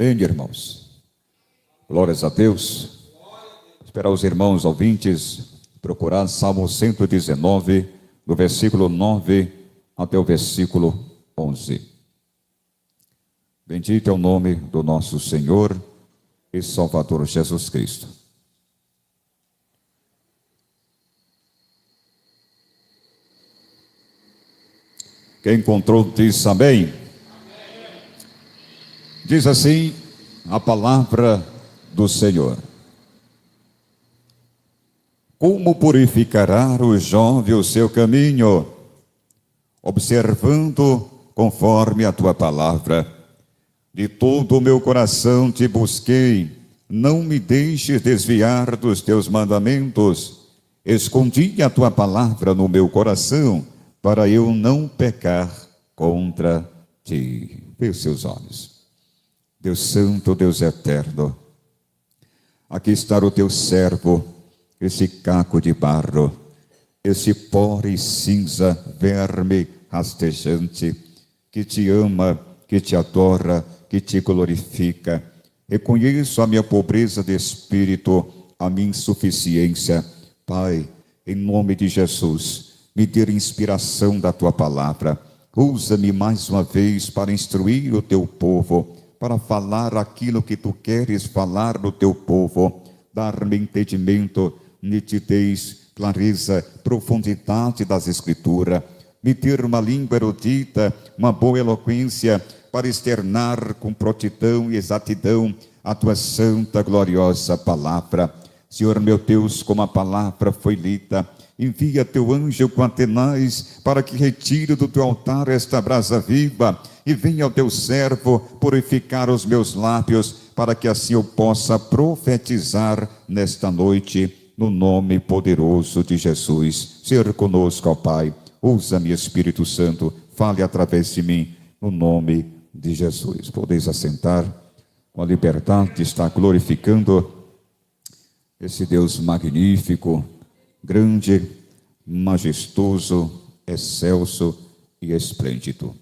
Amém, irmãos? Glórias a Deus. Esperar os irmãos ouvintes procurar Salmo 119, do versículo 9 até o versículo 11. Bendito é o nome do nosso Senhor e Salvador Jesus Cristo. Quem encontrou diz amém. Diz assim a palavra do Senhor: como purificará o jovem o seu caminho, observando conforme a tua palavra. De todo o meu coração te busquei, não me deixes desviar dos teus mandamentos. Escondi a tua palavra no meu coração, para eu não pecar contra ti. Feche os seus olhos. Deus Santo, Deus Eterno, aqui está o teu servo, esse caco de barro, esse pó e cinza, verme rastejante, que te ama, que te adora, que te glorifica. Reconheço a minha pobreza de espírito, a minha insuficiência. Pai, em nome de Jesus, me dê inspiração da tua palavra. Usa-me mais uma vez para instruir o teu povo, para falar aquilo que tu queres falar no teu povo. Dar-me entendimento, nitidez, clareza, profundidade das Escrituras. Me ter uma língua erudita, uma boa eloquência, para externar com prontidão e exatidão a tua santa, gloriosa palavra. Senhor meu Deus, como a palavra foi lida, envia teu anjo com Atenais, para que retire do teu altar esta brasa viva, e venha ao teu servo purificar os meus lábios, para que assim eu possa profetizar nesta noite, no nome poderoso de Jesus. Ser conosco, ó Pai, usa-me, Espírito Santo, fale através de mim, no nome de Jesus. Podeis assentar com a liberdade de estar glorificando esse Deus magnífico, grande, majestoso, excelso e esplêndido.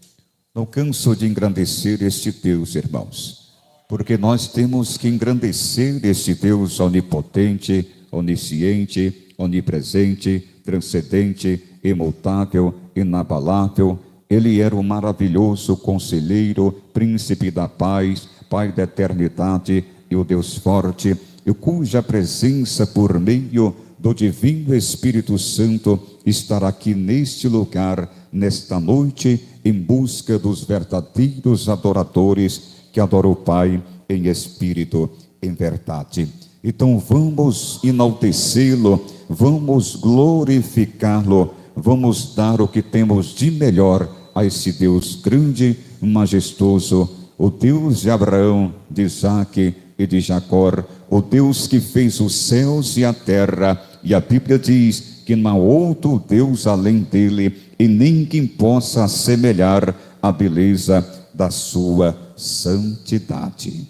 Não canso de engrandecer este Deus, irmãos, porque nós temos que engrandecer este Deus onipotente, onisciente, onipresente, transcendente, imutável, inabalável. Ele era o maravilhoso conselheiro, príncipe da paz, Pai da eternidade e o Deus forte, e cuja presença por meio do divino Espírito Santo estará aqui neste lugar, nesta noite, em busca dos verdadeiros adoradores que adoram o Pai em espírito, em verdade. Então vamos enaltecê-lo, vamos glorificá-lo, vamos dar o que temos de melhor a esse Deus grande, majestoso, o Deus de Abraão, de Isaque e de Jacó, o Deus que fez os céus e a terra. E a Bíblia diz que não há outro Deus além dele, e nem quem possa assemelhar a beleza da sua santidade.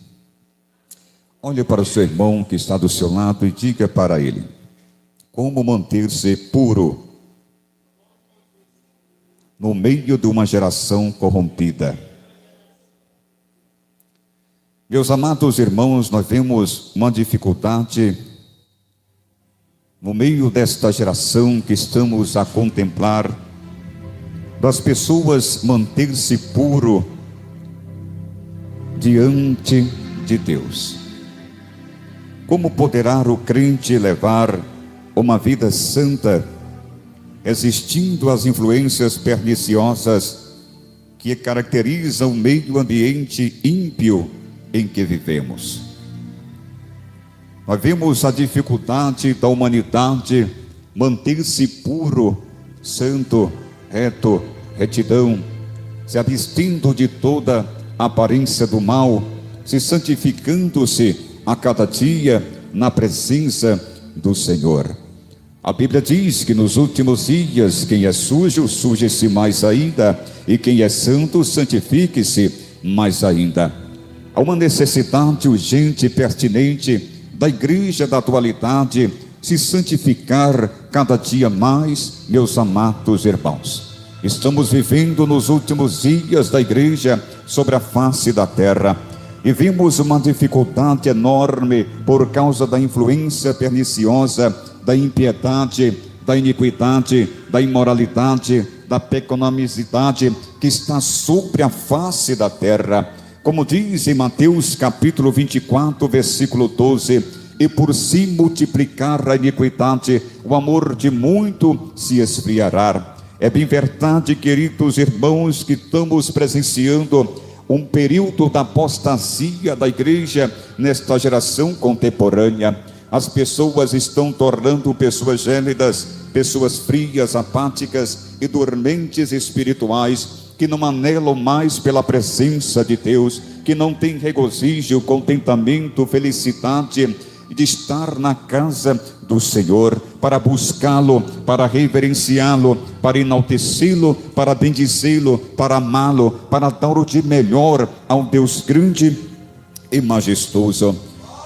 Olhe para o seu irmão que está do seu lado e diga para ele: como manter-se puro no meio de uma geração corrompida. Meus amados irmãos, nós vemos uma dificuldade no meio desta geração que estamos a contemplar, das pessoas manter-se puro diante de Deus. Como poderá o crente levar uma vida santa, resistindo às influências perniciosas que caracterizam o meio ambiente ímpio em que vivemos? Nós vemos a dificuldade da humanidade manter-se puro, santo, reto, retidão, se abstendo de toda aparência do mal, se santificando-se a cada dia na presença do Senhor. A Bíblia diz que nos últimos dias, quem é sujo, suje-se mais ainda, e quem é santo, santifique-se mais ainda. Há uma necessidade urgente e pertinente da igreja da atualidade se santificar cada dia mais, meus amados irmãos. Estamos vivendo nos últimos dias da igreja sobre a face da terra, e vimos uma dificuldade enorme por causa da influência perniciosa da impiedade, da iniquidade, da imoralidade, da pecaminosidade que está sobre a face da terra. Como diz em Mateus capítulo 24, versículo 12: e por se multiplicar a iniquidade, o amor de muito se esfriará. É bem verdade, queridos irmãos, que estamos presenciando um período da apostasia da igreja nesta geração contemporânea. As pessoas estão tornando pessoas gélidas, pessoas frias, apáticas e dormentes espirituais, que não anelam mais pela presença de Deus, que não têm regozijo, contentamento, felicidade de estar na casa do Senhor, para buscá-lo, para reverenciá-lo, para enaltecê-lo, para bendizê-lo, para amá-lo, para dar o de melhor ao Deus grande e majestoso.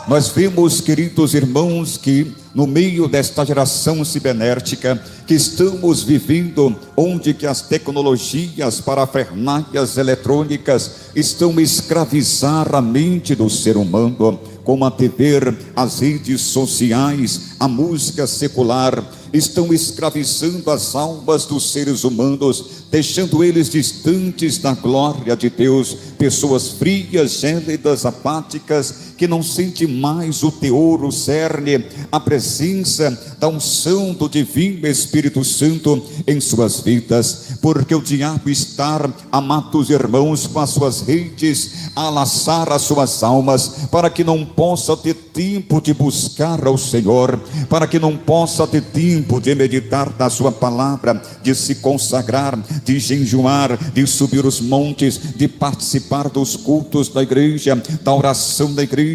Nós vemos, queridos irmãos, que no meio desta geração cibernética que estamos vivendo, onde que as tecnologias parafernálias eletrônicas estão a escravizar a mente do ser humano, como a TV, as redes sociais, a música secular, estão escravizando as almas dos seres humanos, deixando eles distantes da glória de Deus, pessoas frias, gélidas, apáticas, que não sentem mais o teor, o cerne, a presença da unção do divino Espírito Santo em suas vidas, porque o diabo está, amados irmãos, com as suas redes a laçar as suas almas, para que não possa ter tempo de buscar ao Senhor, para que não possa ter tempo de meditar na sua palavra, de se consagrar, de jejuar, de subir os montes, de participar dos cultos da igreja, da oração da igreja,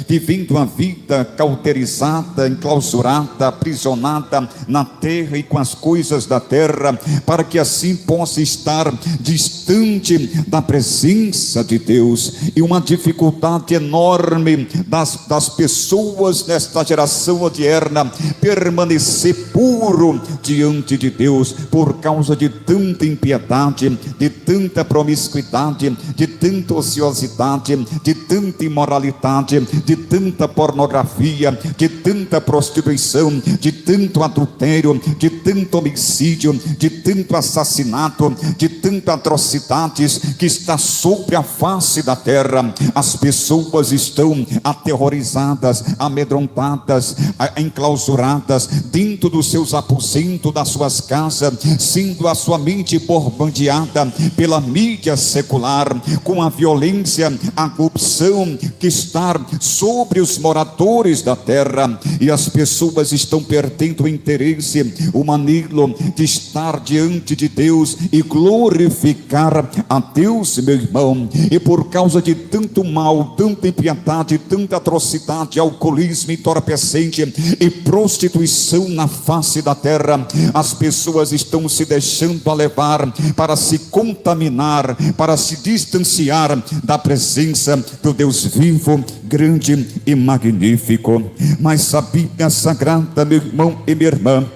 vivendo a vida cauterizada, enclausurada, aprisionada na terra e com as coisas da terra, para que assim possa estar distante da presença de Deus. E uma dificuldade enorme das pessoas nesta geração odierna permanecer puro diante de Deus, por causa de tanta impiedade, de tanta promiscuidade, de tanta ociosidade, de tanta imoralidade, de tanta pornografia, de tanta prostituição, de tanto adultério, de tanto homicídio, de tanto assassinato, de tantas atrocidades que está sobre a face da terra. As pessoas estão aterrorizadas, amedrontadas, enclausuradas dentro dos seus aposentos, das suas casas, sendo a sua mente bombardeada pela mídia secular, com a violência, a corrupção que está sobre os moradores da terra, e as pessoas estão perdendo o interesse, o anelo de estar diante de Deus e glorificar a Deus, meu irmão. E por causa de tanto mal, tanta impiedade, tanta atrocidade, alcoolismo entorpecente e prostituição na face da terra, as pessoas estão se deixando levar para se contaminar, para se distanciar da presença do Deus vivo, grande e magnífico. Mas a Bíblia Sagrada, meu irmão e minha irmã,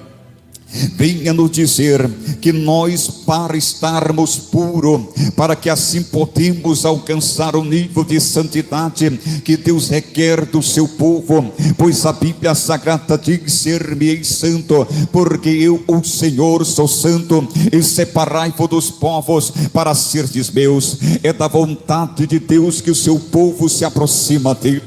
venha nos dizer que nós, para estarmos puros, para que assim podemos alcançar o nível de santidade que Deus requer do seu povo, pois a Bíblia Sagrada diz: ser-me-ei santo, porque eu, o Senhor, sou santo, e separai-vos dos povos para serdes meus. É da vontade de Deus que o seu povo se aproxima dele,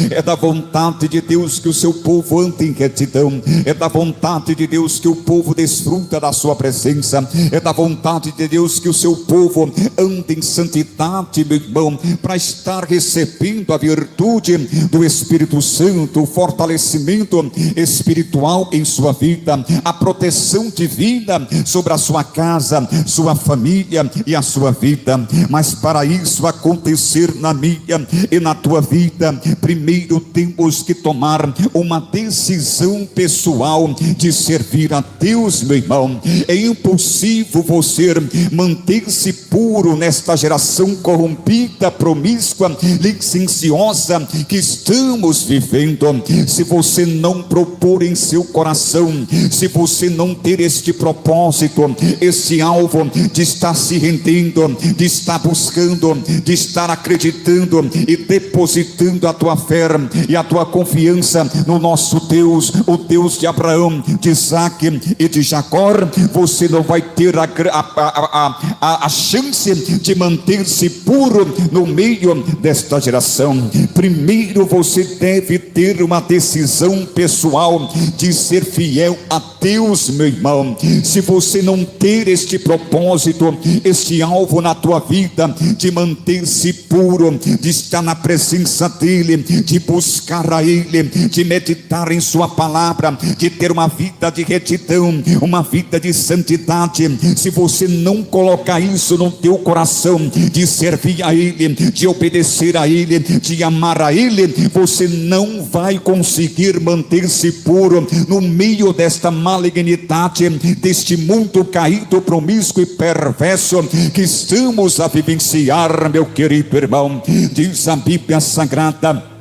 é da vontade de Deus que o seu povo ande em retidão, é da vontade de Deus que o povo desfruta da sua presença, é da vontade de Deus que o seu povo ande em santidade, meu irmão, para estar recebendo a virtude do Espírito Santo, o fortalecimento espiritual em sua vida, a proteção divina sobre a sua casa, sua família e a sua vida. Mas para isso acontecer na minha e na tua vida, primeiro temos que tomar uma decisão pessoal de servir a Deus, meu irmão, é impossível você manter-se puro nesta geração corrompida, promíscua, licenciosa que estamos vivendo. Se você não propor em seu coração, se você não ter este propósito, este alvo de estar se rendendo, de estar buscando, de estar acreditando e depositando a tua fé e a tua confiança no nosso Deus, o Deus de Abraão, de Isaac e de Jacó, você não vai ter a chance de manter-se puro no meio desta geração. Primeiro você deve ter uma decisão pessoal de ser fiel a Deus, meu irmão. Se você não ter este propósito, este alvo na tua vida, de manter-se puro, de estar na presença dele, de buscar a ele, de meditar em sua palavra, de ter uma vida de retidão, uma vida de santidade, se você não colocar isso no teu coração, de servir a ele, de obedecer a ele, de amar a ele, você não vai conseguir manter-se puro no meio desta malignidade, deste mundo caído, promíscuo e perverso que estamos a vivenciar, meu querido irmão. Diz a Bíblia Sagrada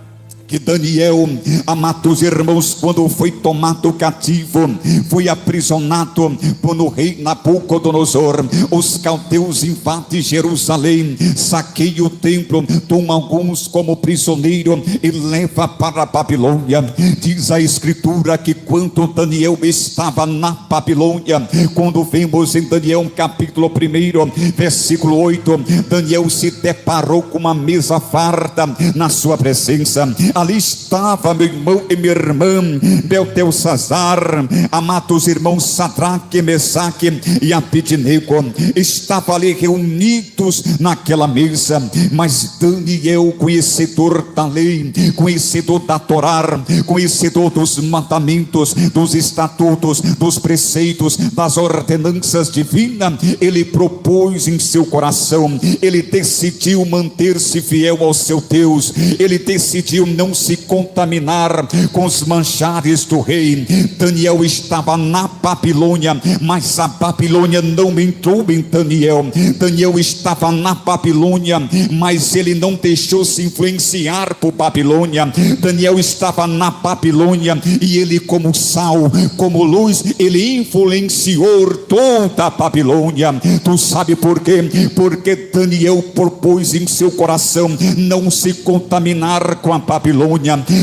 que Daniel, amados irmãos, quando foi tomado cativo, foi aprisionado pelo rei Nabucodonosor. Os caldeus invadem Jerusalém, saqueiam o templo, tomam alguns como prisioneiro e leva para a Babilônia. Diz a escritura que quando Daniel estava na Babilônia, quando vemos em Daniel capítulo 1, versículo 8, Daniel se deparou com uma mesa farta na sua presença. Ali estava, meu irmão e minha irmã, Beltesazar, amados irmãos, Sadraque, Mesaque e Abednego, estavam ali reunidos naquela mesa. Mas Daniel, conhecedor da lei, conhecedor da Torá, conhecedor dos mandamentos, dos estatutos, dos preceitos, das ordenanças divinas, ele propôs em seu coração, ele decidiu manter-se fiel ao seu Deus, ele decidiu não se contaminar com os manjares do rei. Daniel estava na Babilônia, mas a Babilônia não entrou em Daniel. Daniel estava na Babilônia, mas ele não deixou se influenciar por Babilônia. Daniel estava na Babilônia e ele, como sal, como luz, ele influenciou toda a Babilônia. Tu sabe por quê? Porque Daniel propôs em seu coração não se contaminar com a Babilônia,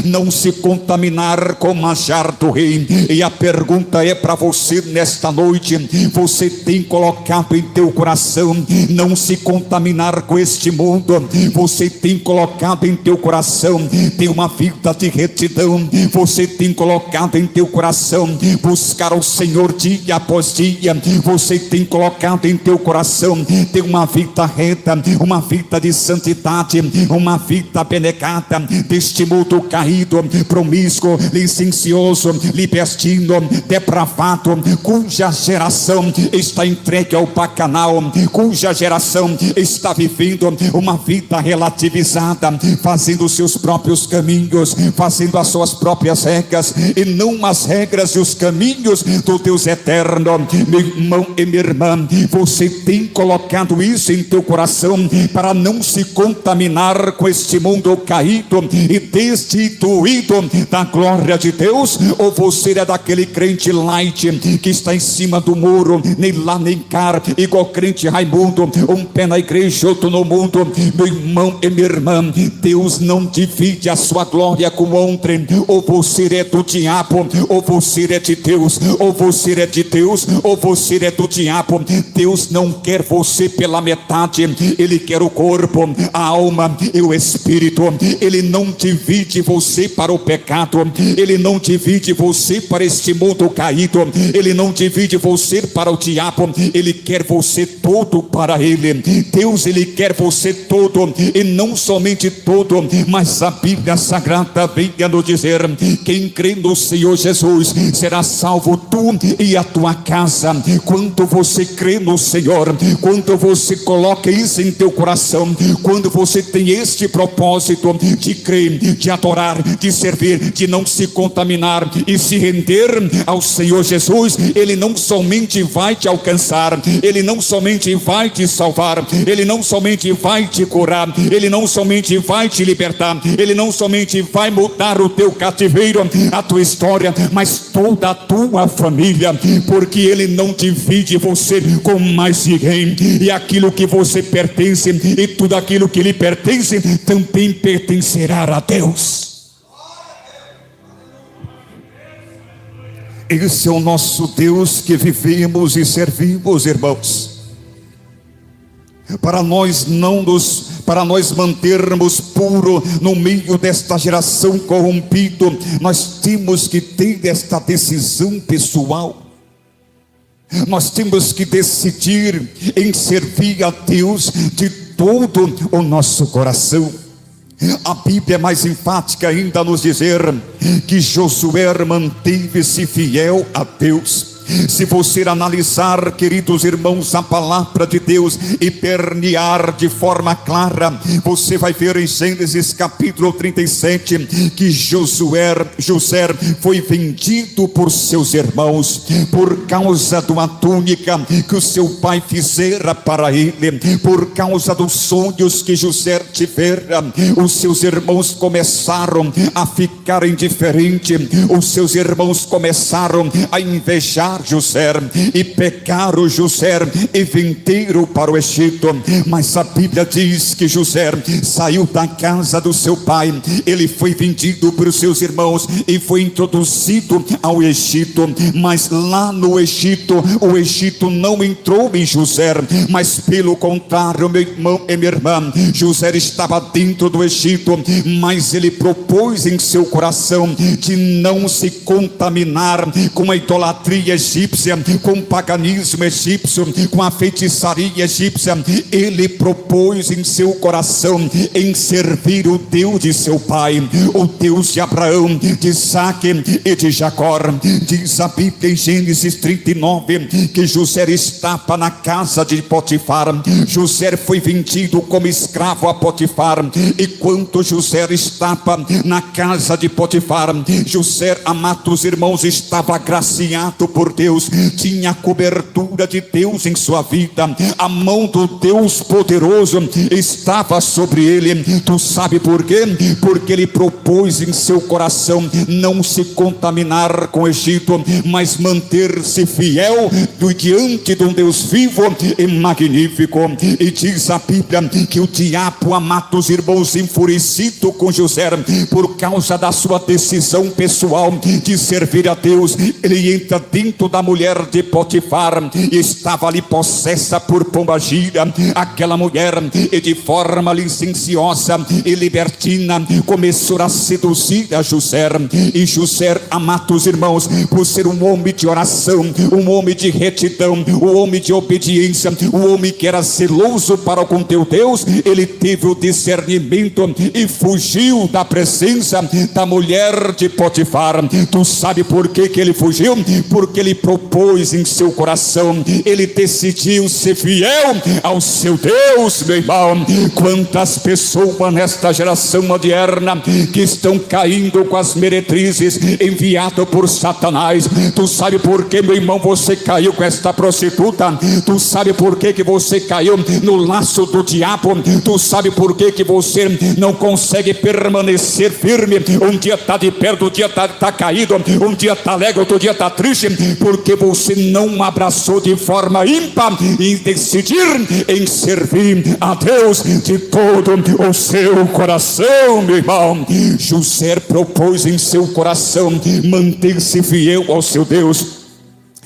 não se contaminar com o manjar do rei. E a pergunta é para você nesta noite: você tem colocado em teu coração não se contaminar com este mundo? Você tem colocado em teu coração ter uma vida de retidão? Você tem colocado em teu coração buscar o Senhor dia após dia? Você tem colocado em teu coração ter uma vida reta, uma vida de santidade, uma vida abnegada deste mundo caído, promíscuo, licencioso, libertino, depravado, cuja geração está entregue ao bacanal, cuja geração está vivendo uma vida relativizada, fazendo os seus próprios caminhos, fazendo as suas próprias regras, e não as regras e os caminhos do Deus eterno. Meu irmão e minha irmã, você tem colocado isso em teu coração para não se contaminar com este mundo caído e destituído da glória de Deus? Ou você é daquele crente light que está em cima do muro, nem lá nem cá, igual crente Raimundo, um pé na igreja, outro no mundo? Meu irmão e minha irmã, Deus não divide a sua glória com ontem. Ou você é do diabo, ou você é de Deus, ou você é de Deus, ou você é do diabo. Deus não quer você pela metade, Ele quer o corpo, a alma e o espírito. Ele não divide você para o pecado, Ele não divide você para este mundo caído, Ele não divide você para o diabo. Ele quer você todo para Ele. Deus, Ele quer você todo, e não somente todo, mas a Bíblia Sagrada vem a nos dizer: quem crê no Senhor Jesus será salvo, tu e a tua casa. Quando você crê no Senhor, quando você coloca isso em teu coração, quando você tem este propósito de crer, de adorar, de servir, de não se contaminar e se render ao Senhor Jesus Jesus, Ele não somente vai te alcançar, Ele não somente vai te salvar, Ele não somente vai te curar, Ele não somente vai te libertar, Ele não somente vai mudar o teu cativeiro, a tua história, mas toda a tua família, porque Ele não divide você com mais ninguém, e aquilo que você pertence, e tudo aquilo que lhe pertence, também pertencerá a Deus. Esse é o nosso Deus que vivemos e servimos, irmãos. Para nós mantermos puro no meio desta geração corrompida, nós temos que ter esta decisão pessoal. Nós temos que decidir em servir a Deus de todo o nosso coração. A Bíblia é mais enfática ainda a nos dizer que Josué manteve-se fiel a Deus. Se você analisar, queridos irmãos, a palavra de Deus e permear de forma clara, você vai ver em Gênesis capítulo 37 que José foi vendido por seus irmãos por causa de uma túnica que o seu pai fizera para ele, por causa dos sonhos que José tivera. Os seus irmãos começaram a ficar indiferentes, os seus irmãos começaram a invejar José e pegaram José e venderam para o Egito. Mas a Bíblia diz que José saiu da casa do seu pai, ele foi vendido por seus irmãos e foi introduzido ao Egito. Mas lá no Egito, o Egito não entrou em José, mas pelo contrário, meu irmão e minha irmã, José estava dentro do Egito, mas ele propôs em seu coração de não se contaminar com a idolatria egípcia, com o paganismo egípcio, com a feitiçaria egípcia. Ele propôs em seu coração em servir o Deus de seu pai, o Deus de Abraão, de Isaque e de Jacó. Diz a Bíblia em Gênesis 39 que José estava na casa de Potifar. José foi vendido como escravo a Potifar, e quando José estava na casa de Potifar, José, amados irmãos, estava agraciado por Deus, tinha a cobertura de Deus em sua vida, a mão do Deus poderoso estava sobre ele. Tu sabe por quê? Porque ele propôs em seu coração não se contaminar com o Egito, mas manter-se fiel diante de um Deus vivo e magnífico. E diz a Bíblia que o diabo, amados irmãos, enfurecido com José por causa da sua decisão pessoal de servir a Deus, ele entra dentro da mulher de Potifar e estava ali possessa por pombagira. Aquela mulher, e de forma licenciosa e libertina, começou a seduzir a José. E José, amados irmãos, por ser um homem de oração, um homem de retidão, um homem de obediência, um homem que era zeloso para com teu Deus, ele teve o discernimento e fugiu da presença da mulher de Potifar. Tu sabe por que ele fugiu? Porque ele propôs em seu coração, ele decidiu ser fiel ao seu Deus. Meu irmão, quantas pessoas nesta geração moderna que estão caindo com as meretrizes enviadas por Satanás. Tu sabe por que, meu irmão, você caiu com esta prostituta? Tu sabe por que você caiu no laço do diabo? Tu sabe por que você não consegue permanecer firme? Um dia está de pé, outro dia está caído, um dia está alegre, outro dia está triste, porque você não abraçou de forma ímpar e decidir em servir a Deus de todo o seu coração. Meu irmão, José propôs em seu coração manter-se fiel ao seu Deus.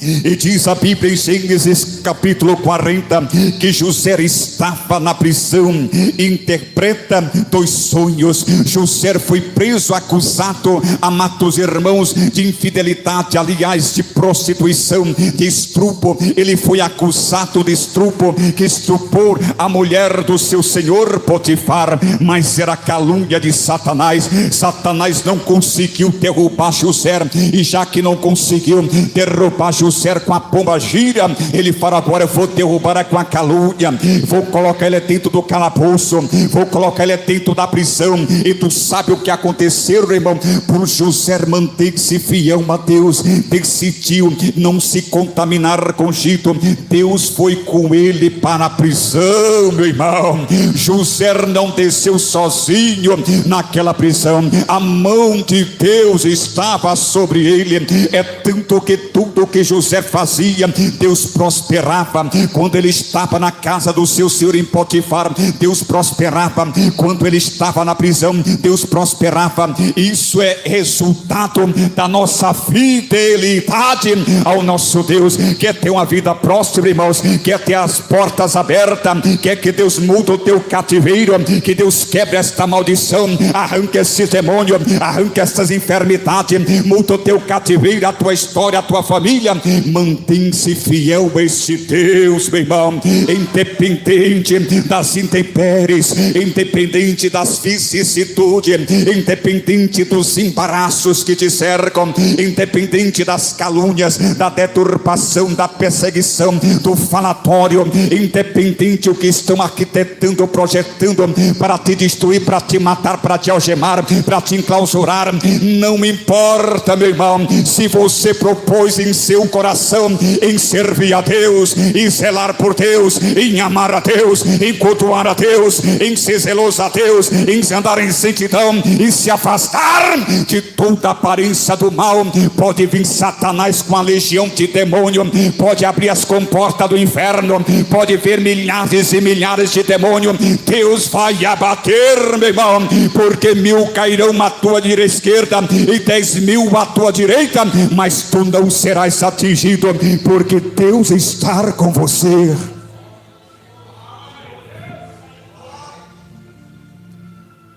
E diz a Bíblia em Gênesis capítulo 40 que José estava na prisão. Interpreta dois sonhos. José foi preso, acusado, amados irmãos, de infidelidade, aliás, de prostituição, de estupro. Ele foi acusado de estupro, que estuprou a mulher do seu senhor Potifar, mas era calúnia de Satanás. Satanás não conseguiu derrubar José, e já que não conseguiu derrubar José, trouxer com a pomba gira, ele fala: agora eu vou derrubar com a calúnia, vou colocar ele dentro do calabouço, vou colocar ele dentro da prisão. E tu sabe o que aconteceu, irmão? Por José manter-se fiel a Deus, decidiu não se contaminar com Egito, Deus foi com ele para a prisão, meu irmão. José não desceu sozinho naquela prisão, a mão de Deus estava sobre ele. É tanto que tudo que José fazia, Deus prosperava. Quando ele estava na casa do seu senhor em Potifar, Deus prosperava. Quando ele estava na prisão, Deus prosperava. Isso é resultado da nossa fidelidade ao nosso Deus. Quer ter uma vida próspera, irmãos? Quer ter as portas abertas? Quer que Deus mude o teu cativeiro? Que Deus quebre esta maldição, arranque esse demônio, arranque essas enfermidades, muda o teu cativeiro, a tua história, a tua família. Mantém-se fiel a esse Deus, meu irmão, independente das intempéries, independente das vicissitudes, independente dos embaraços que te cercam, independente das calúnias, da deturpação, da perseguição, do falatório, independente o que estão arquitetando, projetando para te destruir, para te matar, para te algemar, para te enclausurar. Não importa, meu irmão, se você propôs em seu coração em servir a Deus, em zelar por Deus, em amar a Deus, em cultuar a Deus, em ser zeloso a Deus, em andar em santidão e se afastar de toda aparência do mal. Pode vir Satanás com a legião de demônio, pode abrir as comportas do inferno, pode ver milhares e milhares de demônios, Deus vai abater, meu irmão, porque 1000 cairão à tua esquerda e 10.000 à tua direita, mas tu não serás atingido, porque Deus está com você.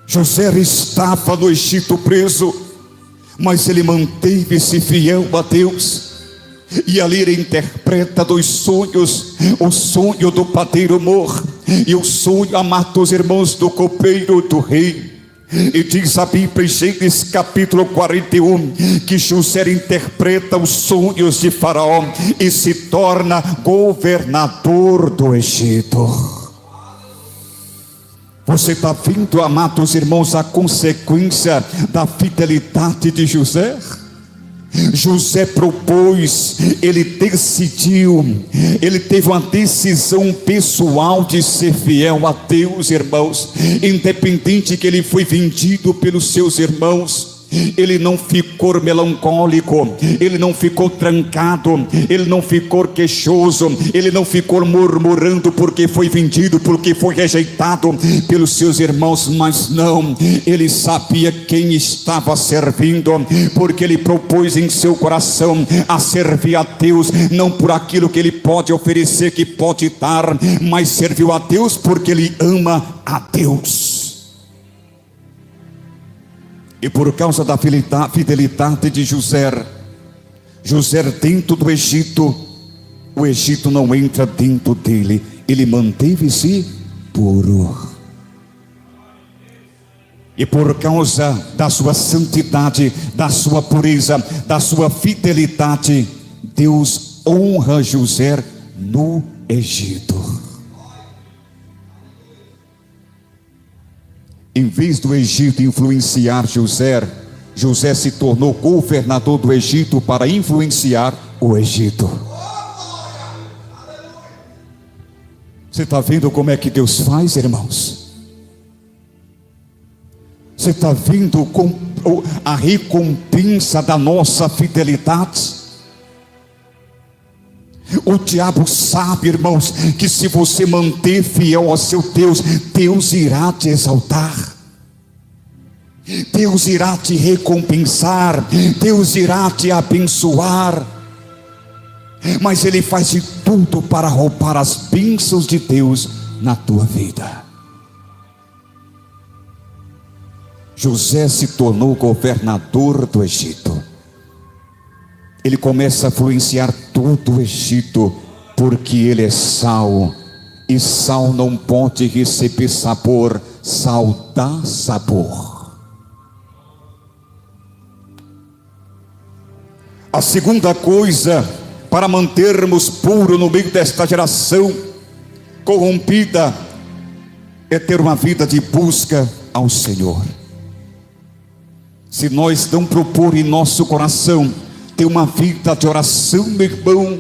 José estava no Egito preso, mas ele manteve-se fiel a Deus. E ali ele interpreta 2 sonhos: o sonho do padeiro morre e o sonho, amados irmãos, do copeiro do rei. E diz a Bíblia em Gênesis capítulo 41 que José interpreta os sonhos de Faraó e se torna governador do Egito. Você está vendo, amados irmãos, a consequência da fidelidade de José? José propôs, ele decidiu, ele teve uma decisão pessoal de ser fiel a Deus, irmãos. Independente que ele foi vendido pelos seus irmãos, ele não ficou melancólico, ele não ficou trancado, ele não ficou queixoso, ele não ficou murmurando porque foi vendido, porque foi rejeitado pelos seus irmãos. Mas não, ele sabia quem estava servindo, porque ele propôs em seu coração a servir a Deus, não por aquilo que ele pode oferecer, que pode dar, mas serviu a Deus porque ele ama a Deus. E por causa da fidelidade de José dentro do Egito, o Egito não entra dentro dele, ele manteve-se puro. E por causa da sua santidade, da sua pureza, da sua fidelidade, Deus honra José no Egito. Em vez do Egito influenciar José, José se tornou governador do Egito para influenciar o Egito. Você está vendo como é que Deus faz, irmãos? Você está vendo a recompensa da nossa fidelidade? O diabo sabe, irmãos, que se você manter fiel ao seu Deus, Deus irá te exaltar, Deus irá te recompensar, Deus irá te abençoar. Mas ele faz de tudo para roubar as bênçãos de Deus na tua vida. José se tornou governador do Egito. Ele começa a influenciar todo o Egito, porque ele é sal, e sal não pode receber sabor, sal dá sabor. A segunda coisa para mantermos puro no meio desta geração corrompida, é ter uma vida de busca ao Senhor. Se nós não propor em nosso coração ter uma vida de oração, meu irmão,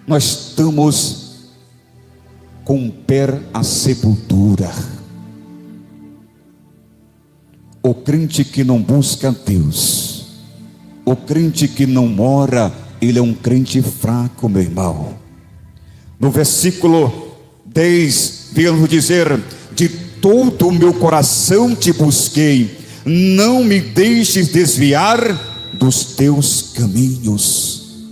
nós estamos com o pé à sepultura. O crente que não busca Deus, o crente que não ora, ele é um crente fraco, meu irmão. No versículo 10, viemos dizer: de todo o meu coração te busquei, não me deixes desviar dos teus caminhos.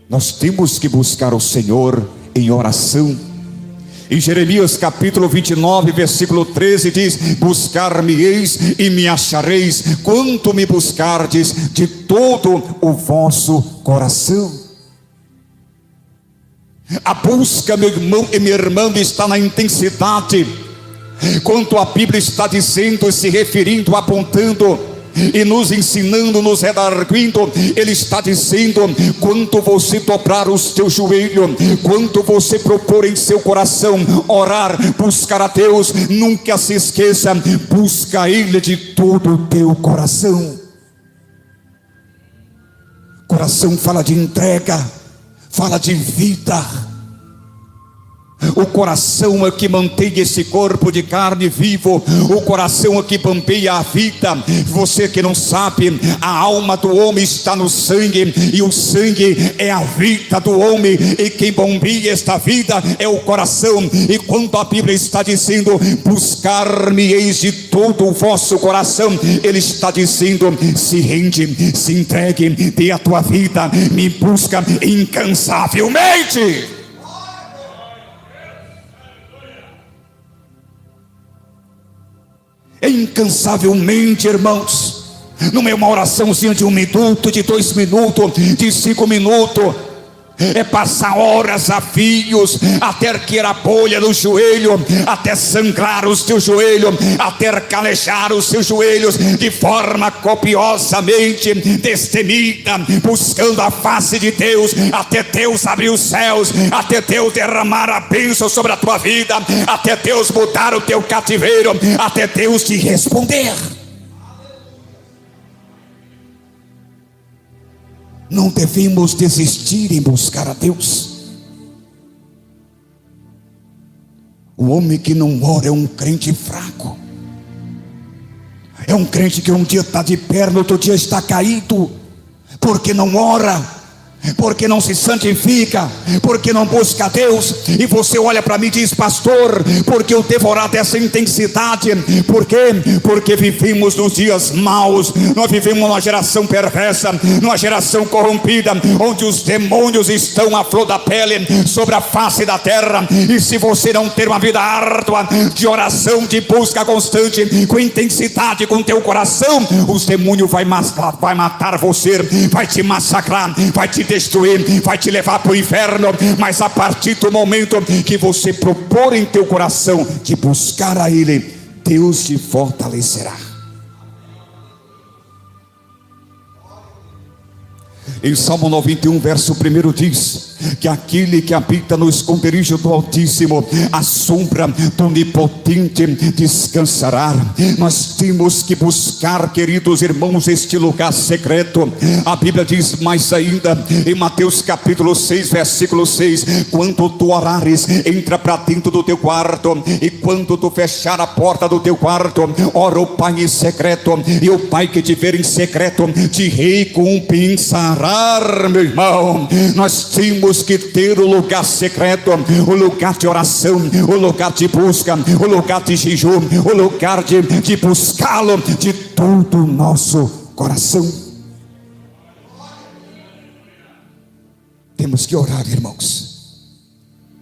Nós temos que buscar o Senhor em oração. Em Jeremias capítulo 29, versículo 13 diz: buscar-me-eis e me achareis, quanto me buscardes de todo o vosso coração. A busca, meu irmão e minha irmã, está na intensidade. Quanto a Bíblia está dizendo, se referindo, apontando e nos ensinando, nos redarguindo, ele está dizendo: quanto você dobrar o seu joelho, quanto você propor em seu coração orar, buscar a Deus, nunca se esqueça, busca Ele de todo o teu coração. Coração fala de entrega, fala de vida. O coração é que mantém esse corpo de carne vivo. O coração é que bombeia a vida. Você que não sabe, a alma do homem está no sangue, e o sangue é a vida do homem, e quem bombeia esta vida é o coração. E quando a Bíblia está dizendo: buscar-me-eis de todo o vosso coração, ele está dizendo: se rende, se entregue, dê a tua vida, me busca incansavelmente. Incansavelmente, irmãos. Não é uma oraçãozinha de 1 minuto, de 2 minutos, de 5 minutos. É passar horas a fios, até que a bolha no joelho, até sangrar o seu joelho, até calejar os seus joelhos de forma copiosamente destemida, buscando a face de Deus, até Deus abrir os céus, até Deus derramar a bênção sobre a tua vida, até Deus mudar o teu cativeiro, até Deus te responder. Não devemos desistir em buscar a Deus. O homem que não ora é um crente fraco. É um crente que um dia está de pé, no outro dia está caído, porque não ora, porque não se santifica, porque não busca a Deus. E você olha para mim e diz: pastor, porque eu devo orar dessa intensidade? Por quê? Porque vivemos nos dias maus. Nós vivemos numa geração perversa, numa geração corrompida, onde os demônios estão à flor da pele sobre a face da terra. E se você não ter uma vida árdua de oração, de busca constante, com intensidade, com teu coração, os demônios vai matar você, vai te massacrar, vai te destruir, vai te levar para o inferno. Mas a partir do momento que você propor em teu coração de buscar a Ele, Deus te fortalecerá. Em Salmo 91, verso 1 diz que aquele que habita no esconderijo do Altíssimo, a sombra do Onipotente descansará. Nós temos que buscar, queridos irmãos, este lugar secreto. A Bíblia diz mais ainda em Mateus capítulo 6, versículo 6: quando tu orares, entra para dentro do teu quarto, e quando tu fechar a porta do teu quarto, ora o Pai em secreto, e o Pai que te ver em secreto te recompensará. Meu irmão, nós temos que ter o lugar secreto, o lugar de oração, o lugar de busca, o lugar de jejum, o lugar de buscá-lo de todo o nosso coração. Temos que orar, irmãos.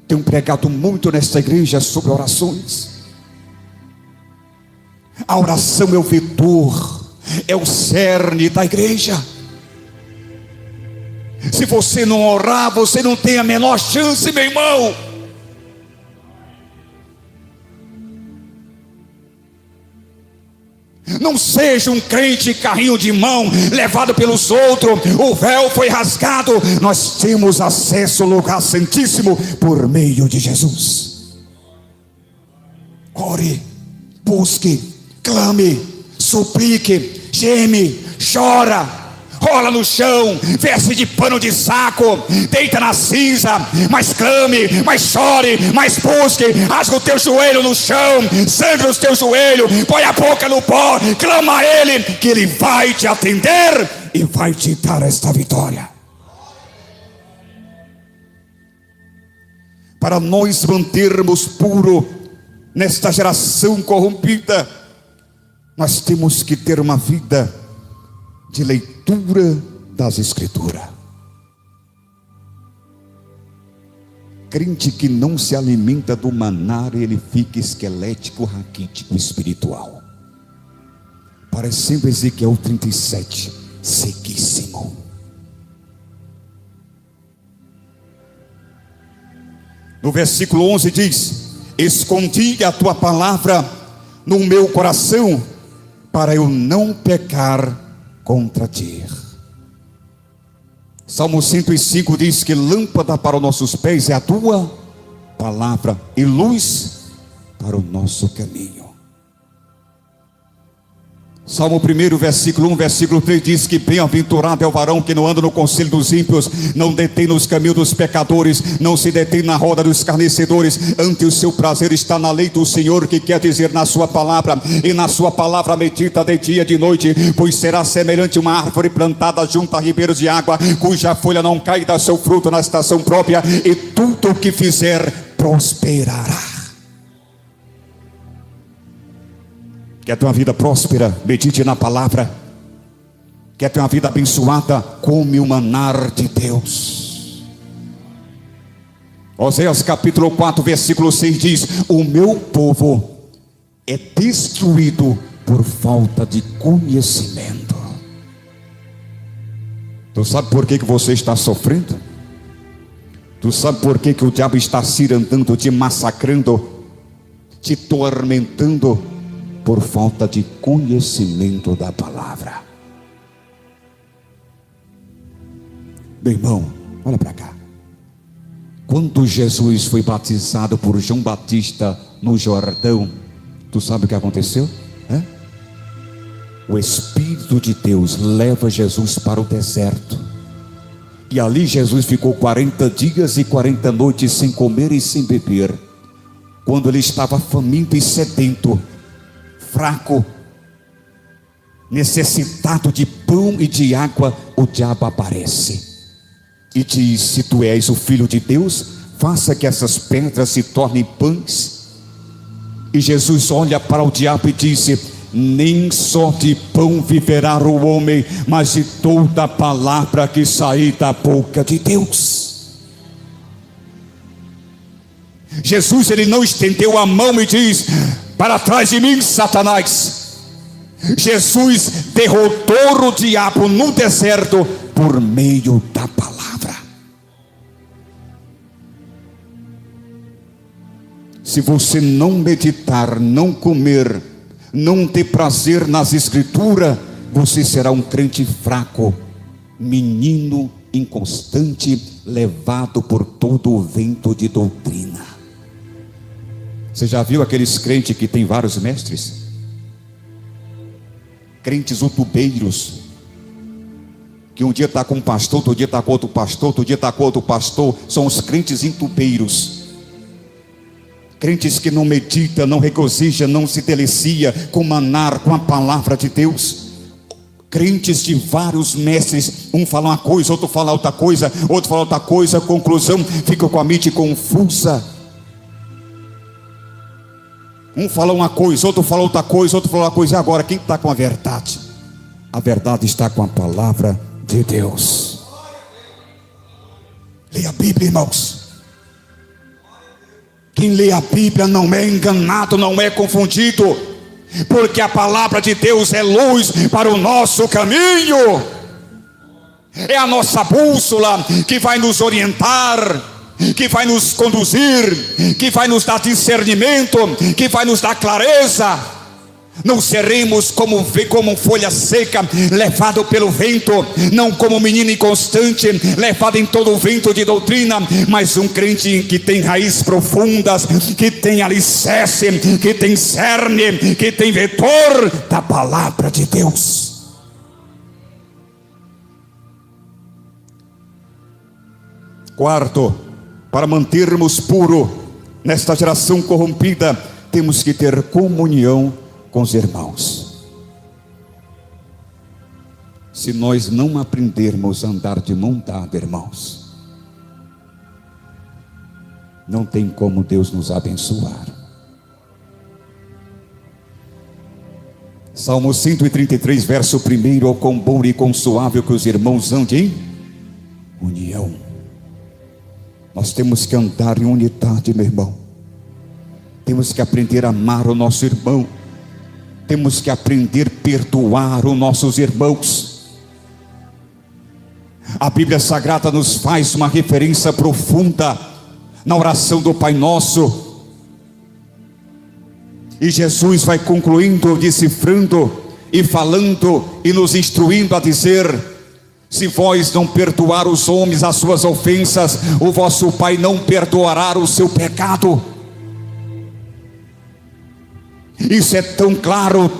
Tenho pregado muito nesta igreja sobre orações. A oração é o vetor, é o cerne da igreja. Se você não orar, você não tem a menor chance, meu irmão. Não seja um crente carrinho de mão, levado pelos outros. O véu foi rasgado. Nós temos acesso ao lugar santíssimo por meio de Jesus. Ore, busque, clame, suplique, geme, chora, rola no chão, veste de pano de saco, deita na cinza, mas clame, mas chore, mas busque, rasga o teu joelho no chão, sangra os teus joelhos, põe a boca no pó, clama a Ele, que Ele vai te atender e vai te dar esta vitória. Para nós mantermos puro nesta geração corrompida, nós temos que ter uma vida de leitura das Escrituras. Crente que não se alimenta do maná, ele fica esquelético, raquítico, espiritual. Parecendo Ezequiel 37, sequíssimo. No versículo 11 diz: escondi a tua palavra no meu coração, para eu não pecar contra ti. Salmo 105 diz que lâmpada para os nossos pés é a tua palavra e luz para o nosso caminho. Salmo 1, versículo 1, versículo 3 diz que bem-aventurado é o varão que não anda no conselho dos ímpios, não detém nos caminhos dos pecadores, não se detém na roda dos escarnecedores. Ante o seu prazer está na lei do Senhor, que quer dizer na sua palavra, e na sua palavra medita de dia e de noite. Pois será semelhante a uma árvore plantada junto a ribeiros de água, cuja folha não cai, dá seu fruto na estação própria, e tudo o que fizer prosperará. Quer ter uma vida próspera? Medite na palavra. Quer ter uma vida abençoada? Come o maná de Deus. Oséias capítulo 4, versículo 6 diz: o meu povo é destruído por falta de conhecimento. Tu sabe por que você está sofrendo? Tu sabe por que o diabo está cirandando, te massacrando, te tormentando? Por falta de conhecimento da palavra. Meu irmão, olha para cá. Quando Jesus foi batizado por João Batista no Jordão, tu sabe o que aconteceu? O Espírito de Deus leva Jesus para o deserto, e ali Jesus ficou 40 dias e 40 noites sem comer e sem beber. Quando ele estava faminto e sedento, fraco, necessitado de pão e de água, o diabo aparece e diz: se tu és o Filho de Deus, faça que essas pedras se tornem pães. E Jesus olha para o diabo e disse: nem só de pão viverá o homem, mas de toda palavra que sair da boca de Deus. Jesus, ele não estendeu a mão e diz: para trás de mim, Satanás. Jesus derrotou o diabo no deserto por meio da palavra. Se você não meditar, não comer, não ter prazer nas Escrituras, você será um crente fraco, menino inconstante, levado por todo o vento de doutrina. Você já viu aqueles crentes que tem vários mestres? Crentes utubeiros, que um dia está com um pastor, outro dia está com outro pastor, outro dia está com outro pastor. São os crentes intubeiros. Crentes que não medita, não regozija, não se delicia com maná, com a palavra de Deus. Crentes de vários mestres, um fala uma coisa, outro fala outra coisa, outro fala outra coisa, conclusão, fica com a mente confusa. Um fala uma coisa, outro fala outra coisa, outro fala outra coisa. E agora, quem está com a verdade? A verdade está com a palavra de Deus. Leia a Bíblia, irmãos. Quem lê a Bíblia não é enganado, não é confundido, porque a palavra de Deus é luz para o nosso caminho. É a nossa bússola que vai nos orientar, que vai nos conduzir, que vai nos dar discernimento, que vai nos dar clareza. Não seremos como folha seca, levado pelo vento, não como menino inconstante, levado em todo o vento de doutrina, mas um crente que tem raízes profundas, que tem alicerce, que tem cerne, que tem vetor da palavra de Deus. Quarto, para mantermos puro nesta geração corrompida, temos que ter comunhão com os irmãos. Se nós não aprendermos a andar de mão dada, irmãos, não tem como Deus nos abençoar. Salmo 133, verso 1: oh, quão bom e quão suave que os irmãos andem em união. Nós temos que andar em unidade, meu irmão. Temos que aprender a amar o nosso irmão. Temos que aprender a perdoar os nossos irmãos. A Bíblia Sagrada nos faz uma referência profunda na oração do Pai Nosso. E Jesus vai concluindo, decifrando e falando e nos instruindo a dizer: se vós não perdoar os homens as suas ofensas, o vosso Pai não perdoará o seu pecado. Isso é tão claro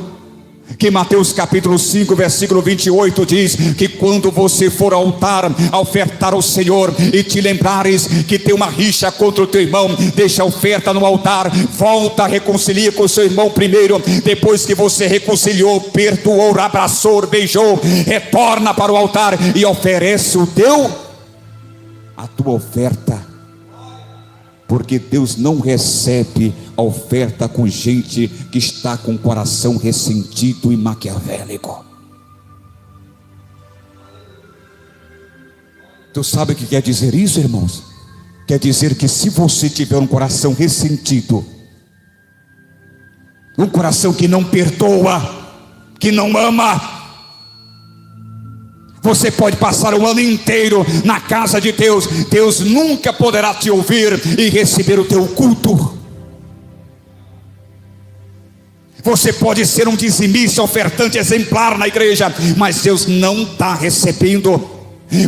que Mateus capítulo 5, versículo 28 diz que quando você for ao altar a ofertar ao Senhor e te lembrares que tem uma rixa contra o teu irmão, deixa a oferta no altar, volta, reconcilia com o seu irmão primeiro. Depois que você reconciliou, perdoou, abraçou, beijou, retorna para o altar e oferece a tua oferta. Porque Deus não recebe a oferta com gente que está com o coração ressentido e maquiavélico. Tu sabe o que quer dizer isso, irmãos? Quer dizer que se você tiver um coração ressentido, um coração que não perdoa, que não ama, você pode passar o ano inteiro na casa de Deus, Deus nunca poderá te ouvir e receber o teu culto. Você pode ser um dizimista, ofertante exemplar na igreja, mas Deus não está recebendo.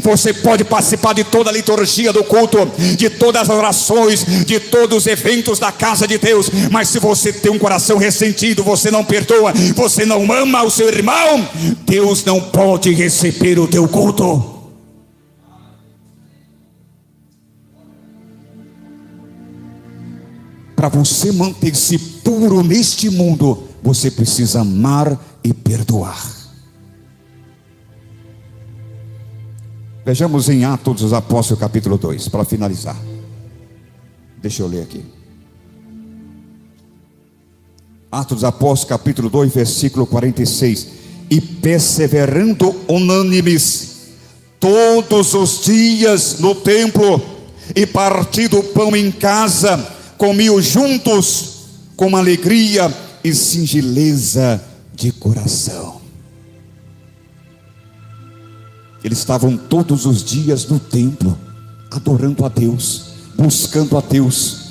Você pode participar de toda a liturgia do culto, de todas as orações, de todos os eventos da casa de Deus, mas se você tem um coração ressentido, você não perdoa, você não ama o seu irmão, Deus não pode receber o teu culto. Para você manter-se puro neste mundo, você precisa amar e perdoar. Vejamos em Atos dos Apóstolos capítulo 2, para finalizar. Deixa eu ler aqui. Atos dos Apóstolos capítulo 2, versículo 46. E perseverando unânimes todos os dias no templo, e partindo o pão em casa, comiam juntos com alegria e singeleza de coração. Eles estavam todos os dias no templo, adorando a Deus, buscando a Deus.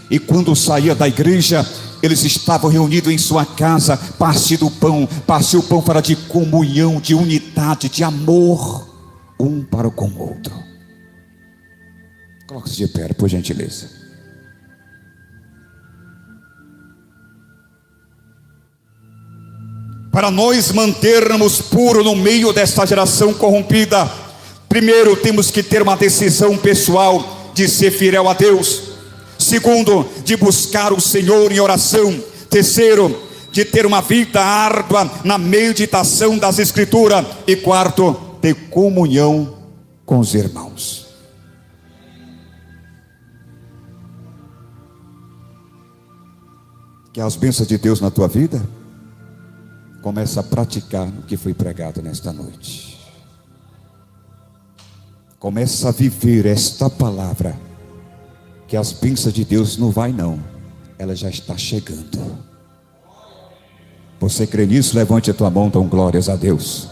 E quando saía da igreja, eles estavam reunidos em sua casa, partindo o pão para de comunhão, de unidade, de amor, um para com o outro. Coloque-se de pé, por gentileza. Para nós mantermos puro no meio desta geração corrompida, primeiro temos que ter uma decisão pessoal de ser fiel a Deus. Segundo, de buscar o Senhor em oração. Terceiro, de ter uma vida árdua na meditação das Escrituras. E quarto, ter comunhão com os irmãos. Quer as bênçãos de Deus na tua vida? Começa a praticar o que foi pregado nesta noite. Começa a viver esta palavra, que as bênçãos de Deus não vai não, ela já está chegando. Você crê nisso? Levante a tua mão, dão glórias a Deus.